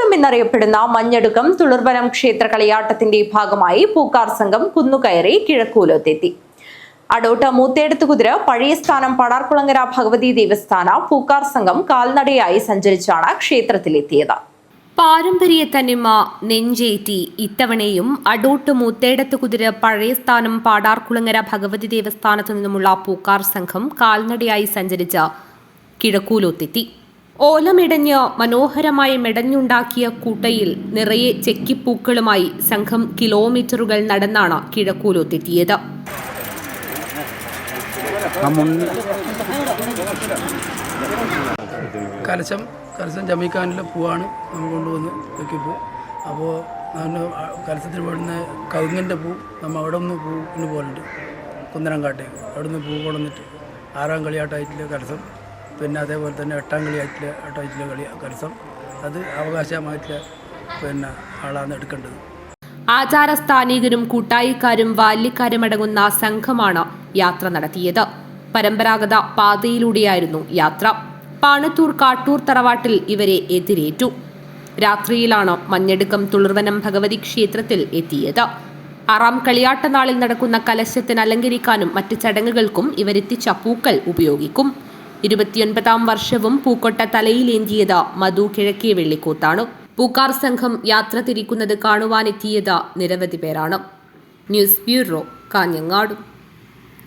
പൂക്കാലം എന്നറിയപ്പെടുന്ന മഞ്ഞടുക്കം തുളുർവനം ക്ഷേത്ര കളിയാട്ടത്തിന്റെ ഭാഗമായി പൂക്കാർ സംഘം കുന്നുകയറി കിഴക്കൂലത്തെത്തി. അടോട്ട് മൂത്തേടത്ത് കുതിര പഴയ സ്ഥാനം പടാർകുളങ്ങര ഭഗവതി ദേവസ്ഥാന പൂക്കാർ സംഘം കാൽനടയായി സഞ്ചരിച്ചാണ് ക്ഷേത്രത്തിലെത്തിയത്. പാരമ്പര്യ തനിമ നെഞ്ചേറ്റി ഇത്തവണയും അടോട്ട് മൂത്തേടത്ത് കുതിര പഴയ സ്ഥാനം പാടാർകുളങ്ങര ഭഗവതി ദേവസ്ഥാനത്തു നിന്നുമുള്ള പൂക്കാർ സംഘം കാൽനടയായി സഞ്ചരിച്ച കിഴക്കൂലത്തെത്തി. ഓലമിടഞ്ഞ് മനോഹരമായി മെടഞ്ഞുണ്ടാക്കിയ കൂട്ടയിൽ നിറയെ ചെക്കിപ്പൂക്കളുമായി സംഘം കിലോമീറ്ററുകൾ നടന്നാണ് കിഴക്കൂലത്തെത്തിയത്. കലശം ജമീക്കാനിലെ പൂവാണ് നമ്മൾ കൊണ്ടുവന്ന് വെക്കിപ്പൂ. അപ്പോൾ കലശത്തിന് പോടുന്ന കവുങ്ങിൻ്റെ പൂ നമ്മൾ അവിടെ നിന്ന് പൂവിന് പോലുണ്ട് കുന്നരംകാട്ടേക്ക്. അവിടെ നിന്ന് പൂ കൊണ്ടുവന്നിട്ട് 6ാം കളിയാട്ടായിട്ടുള്ള കലശം, പിന്നെ അതേപോലെ തന്നെ 8ാം കളിയായിട്ടുള്ള കലശം, അത് അവകാശമായിട്ടുള്ള ആളാണ് എടുക്കേണ്ടത്. ആചാരസ്ഥാനികരും കൂട്ടായിക്കാരും ബാല്യക്കാരും അടങ്ങുന്ന സംഘമാണ് യാത്ര നടത്തിയത്. പരമ്പരാഗത പാതയിലൂടെയായിരുന്നു യാത്ര. പാണത്തൂർ കാട്ടൂർ തറവാട്ടിൽ ഇവരെ എതിരേറ്റു. രാത്രിയിലാണ് മഞ്ഞടുക്കം തുളുർവനം ഭഗവതി ക്ഷേത്രത്തിൽ എത്തിയത്. 6ാം കളിയാട്ട നാളിൽ നടക്കുന്ന കലശത്തിന് അലങ്കരിക്കാനും മറ്റ് ചടങ്ങുകൾക്കും ഇവരെത്തിച്ച പൂക്കൾ ഉപയോഗിക്കും. 29ാം വർഷവും പൂക്കൊട്ട തലയിലേന്തിയത് മധു കിഴക്കേ വെള്ളിക്കോത്താണ്. പൂക്കാർ സംഘം യാത്ര തിരിക്കുന്നത് കാണുവാനെത്തിയത് നിരവധി പേരാണ്. News bureau, Kanhangad.